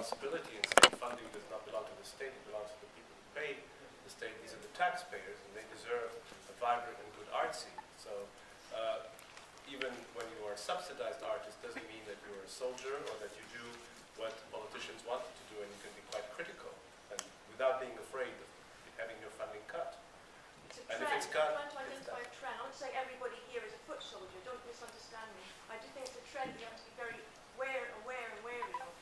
responsibility, and state funding does not belong to the state, it belongs to the people who pay the state. These are the taxpayers, and they deserve a vibrant and good art scene. So even when you are a subsidized artist, doesn't mean that you're a soldier or that you do what politicians want you to do, and you can be quite critical, and without being afraid of having your funding cut. It's a And trend. if it's cut, I'm trying to identify a trend. I'm not saying everybody here is a foot soldier. Don't misunderstand me. I do think it's a trend. You have to be very aware of.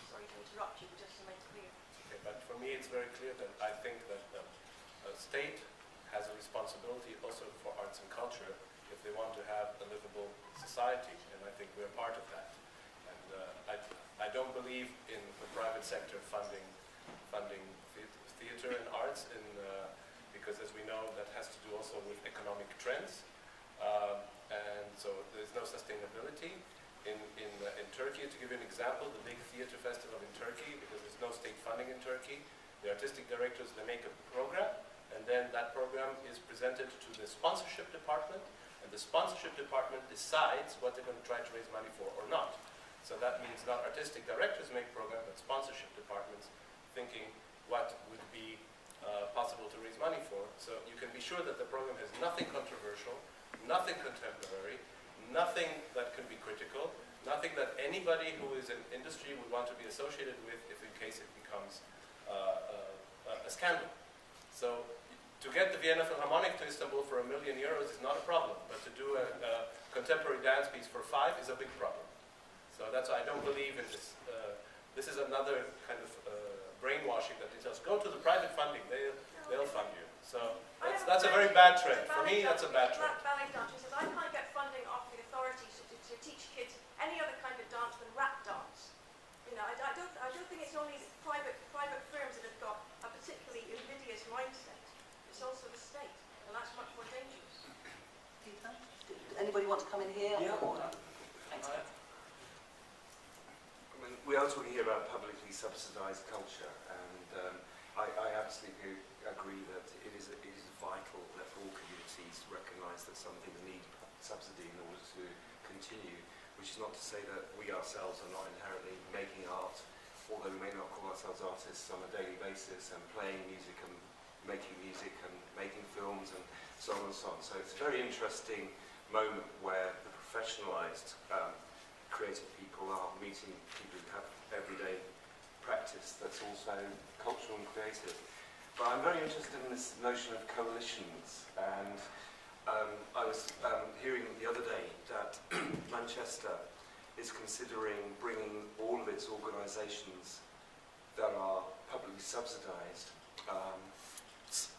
Sorry to interrupt you, but just to make it clear. okay, but for me, it's very clear that I think that a state has a responsibility also for arts and culture if they want to have a livable society, and I think we're part of that. And I don't believe in the private sector funding theater and arts, because as we know, that has to do also with economic trends, and so there's no sustainability. In Turkey, to give you an example, the big theater festival in Turkey, because there's no state funding in Turkey, the artistic directors, they make a program, and then that program is presented to the sponsorship department, and the sponsorship department decides what they're going to try to raise money for or not. So that means not artistic directors make program, but sponsorship departments thinking what would be possible to raise money for. So you can be sure that the program has nothing controversial, nothing contemporary, nothing that can be critical, nothing that anybody who is in industry would want to be associated with if in case it becomes a scandal. So to get the Vienna Philharmonic to Istanbul for €1 million is not a problem, but to do a contemporary dance piece for 5 is a big problem. So that's why I don't believe in this. This is another kind of brainwashing that they tell us, go to the private funding, they'll fund you. So that's a very bad trend. For me, that's a bad trend. Ballet dancer says, I can't get funding off the authorities to teach kids any other kind of dance than rap dance. You know, I don't think it's only private firms that have got a particularly invidious mindset. It's also the state, and that's much more dangerous. Anybody want to come in here? Yeah. Thanks. We are talking here about publicly subsidised culture, and I absolutely agree that it is vital that all communities recognise that some things need subsidy in order to continue, which is not to say that we ourselves are not inherently making art, although we may not call ourselves artists on a daily basis, and playing music and making music and making films and so on and so on. So it's a very interesting moment where the professionalised creative people are meeting people who have everyday practice that's also cultural and creative. But I'm very interested in this notion of coalitions, and I was hearing the other day that Manchester is considering bringing all of its organisations that are publicly subsidised,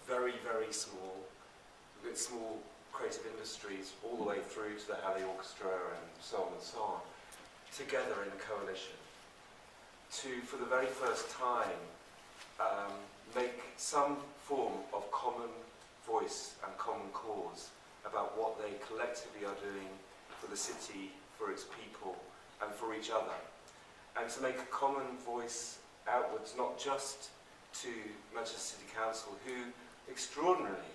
very, very small, with small creative industries, all the way through to the Halley Orchestra and so on, together in a coalition to, for the very first time, make some form of common voice and common cause about what they collectively are doing for the city, for its people, and for each other. And to make a common voice outwards, not just to Manchester City Council, who extraordinarily,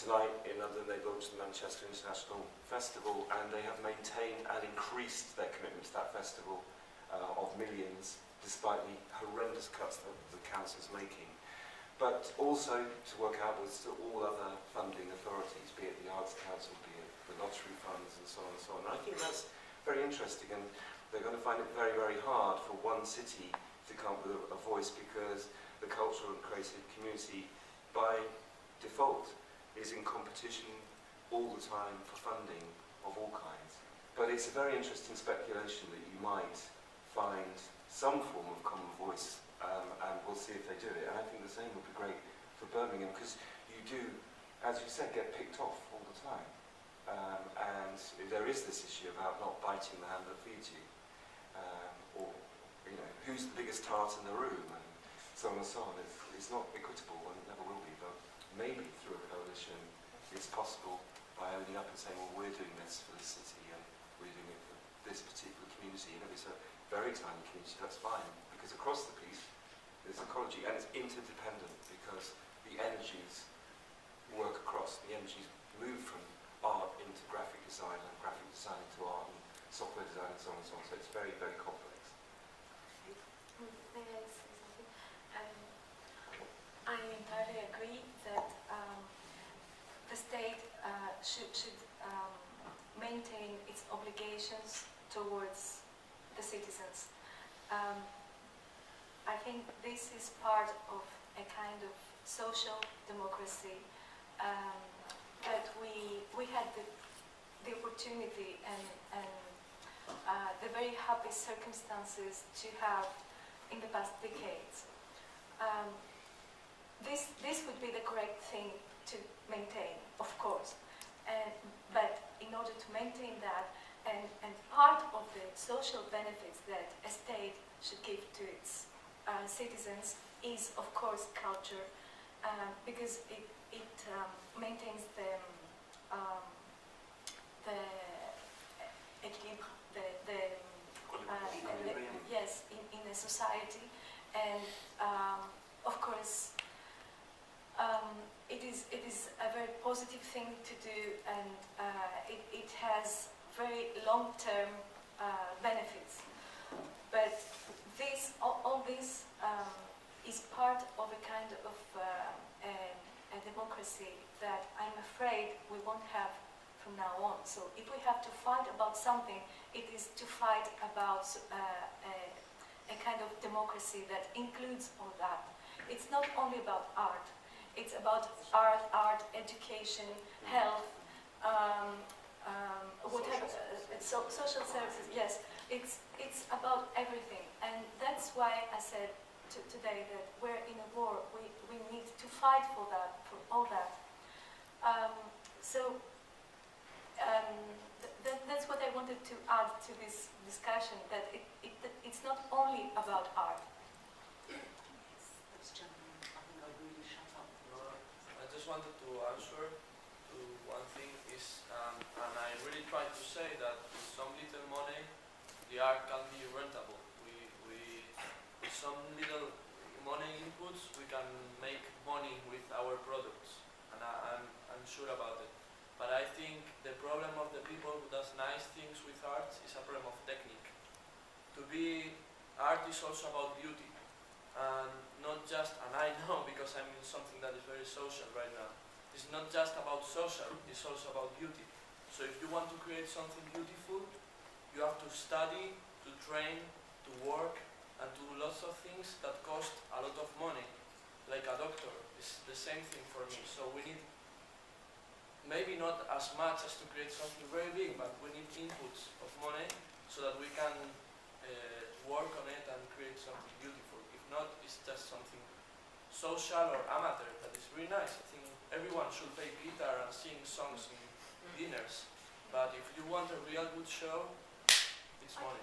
tonight in London they launched the Manchester International Festival, and they have maintained and increased their commitment to that festival of millions, despite the horrendous cuts that the council's making. But also to work outwards to all other funding authorities, be it the Arts Council, be it the lottery funds, and so on and so on. And I think that's very interesting, and they're going to find it very, very hard for one city to come up with a voice, because the cultural and creative community, by default, is in competition all the time for funding of all kinds. But it's a very interesting speculation that you might find some form of common voice, and we'll see if they do it. And I think the same would be great for Birmingham, because you do, as you said, get picked off all the time. And there is this issue about not biting the hand that feeds you, or who's the biggest tart in the room, and so on and so on. It's not equitable, and it never will be, but maybe through a coalition it's possible, by owning up and saying, well, we're doing this for this city, and we're doing it for this particular community. And if it's a very tiny community, that's fine, because across the piece there's ecology, and it's interdependent, because the energies work across, the energies move from art into graphic design, and graphic design into art, and software design, and so on and so on. So it's very, very complex. May I say something? I entirely agree that the state should maintain its obligations towards the citizens. I think this is part of a kind of social democracy that we had the opportunity and the very happy circumstances to have in the past decades. This would be the correct thing to maintain, of course, but in order to maintain that, and part of the social benefits that a state should give to its citizens is, of course, culture, because it maintains the equilibrium, yes, in a society, and of course, it is a very positive thing to do, and it has very long-term benefits. But all this is part of a kind of a democracy that I'm afraid we won't have from now on. So if we have to fight about something, it is to fight about a kind of democracy that includes all that. It's not only about art. It's about art, education, health, whatever, social services. Yes, it's about everything, and that's why I said today that we're in a war. We need to fight for that, for all that. That's what I wanted to add to this discussion. That it's not only about art. I just wanted to answer to one thing is, and I really try to say that with some little money, the art can be rentable. With some little money inputs, we can make money with our products, and I'm sure about it. But I think the problem of the people who does nice things with art is a problem of technique. To be art is also about beauty. And not just, and I know because I'm in something that is very social right now, it's not just about social, it's also about beauty. So if you want to create something beautiful, you have to study, to train, to work, and do lots of things that cost a lot of money. Like a doctor, it's the same thing for me. So we need, maybe not as much as to create something very big, but we need inputs of money so that we can work on it and create something beautiful. If not, it's just something social or amateur that is really nice. I think everyone should play guitar and sing songs in dinners. But if you want a real good show, it's money.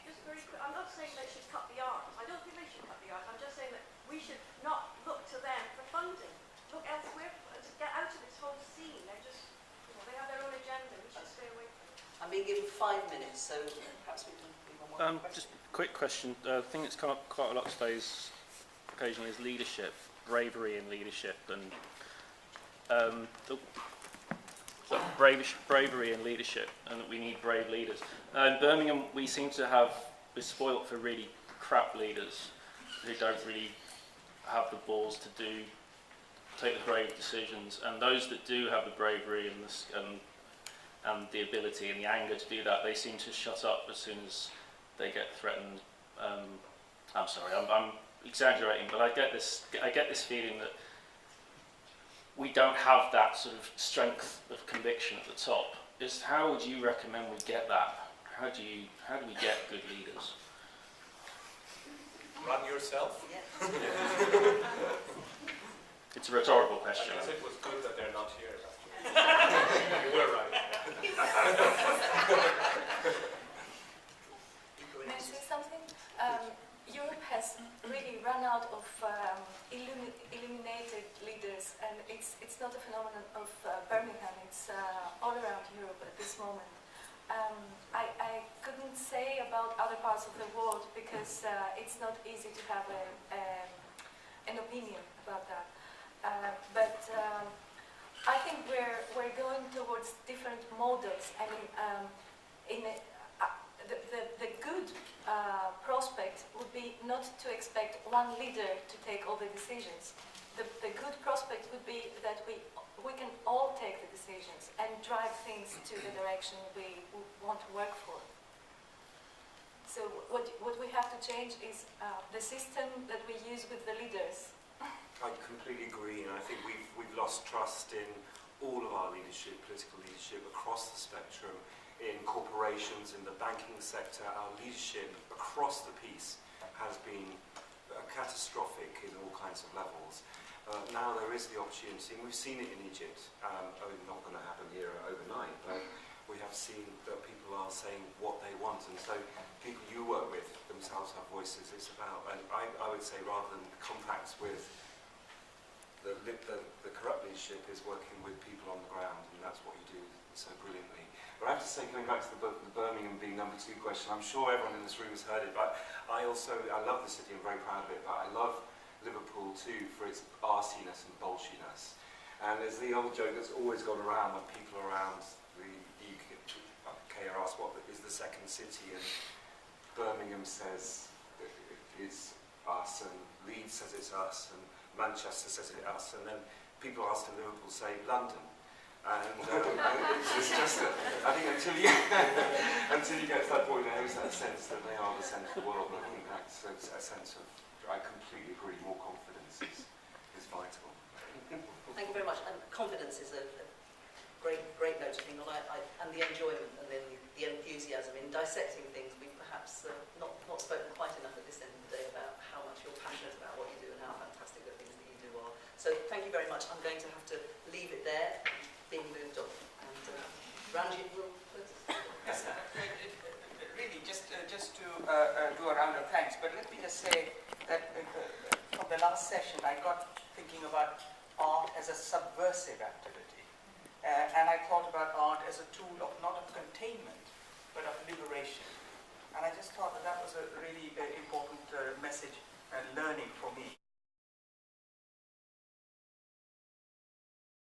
Just very quick, I'm not saying they should cut the art. I don't think they should cut the art. I'm just saying that we should not look to them for funding. Look elsewhere to get out of this whole scene. They're just, they have their own agenda. We should stay away from it. I'm being given 5 minutes, so perhaps we can move on. Just a quick question. The thing that's come up quite a lot today's occasionally is leadership, bravery in leadership, and bravery in leadership, and that we need brave leaders. In Birmingham, we're spoilt for really crap leaders who don't really have the balls to take the brave decisions, and those that do have the bravery and the ability and the anger to do that, they seem to shut up as soon as they get threatened. I'm sorry, I'm exaggerating, but I get this feeling that we don't have that sort of strength of conviction at the top. How would you recommend we get that? How do we get good leaders? Run yourself. Yeah. It's a rhetorical I question. guess it was good that they're not here. Actually. You were right. May I say something? Europe has really run out of illuminated leaders, and it's not a phenomenon of Birmingham. It's all around Europe at this moment. I couldn't say about other parts of the world because it's not easy to have an opinion about that. But I think we're going towards different models. I mean, the good prospect would be not not to expect one leader to take all the decisions. The good prospect would be that we can all take the decisions and drive things to the direction we want to work for. So what we have to change is the system that we use with the leaders. I completely agree, and I think we've lost trust in all of our leadership, political leadership across the spectrum, in corporations, in the banking sector. Our leadership across the piece has been catastrophic in all kinds of levels. Now there is the opportunity, and we've seen it in Egypt. Not going to happen here overnight, but we have seen that people are saying what they want, and so people you work with themselves have voices. It's about, and I would say, rather than compacts with the corrupt leadership, is working with people on the ground, and that's what you do so brilliantly. But I have to say, coming back to the Birmingham being number 2 question, I'm sure everyone in this room has heard it, but I love the city, I'm very proud of it, but I love Liverpool too for its arsiness and bolshiness. And there's the old joke that's always gone around when people around the UK are asked what is the second city, and Birmingham says it's us, and Leeds says it's us, and Manchester says it's us, and then people asked in Liverpool say London. And it's just, I think until you get to that point, there is that sense that they are the centre of the world, and I think that's a sense of, I completely agree, more confidence is vital. Thank you very much. And confidence is a great note to think on, and the enjoyment and then the enthusiasm in dissecting things. We've perhaps not spoken quite enough at this end of the day about how much you're passionate about what you do and how fantastic the things that you do are. So thank you very much. I'm going to have to leave it there, being moved on. And Ranjit will close us. Yes, really, just to do a round of thanks, but let me just say that from the last session, I got thinking about art as a subversive activity. And I thought about art as a tool of not of containment, but of liberation. And I just thought that was a really important message and learning for me.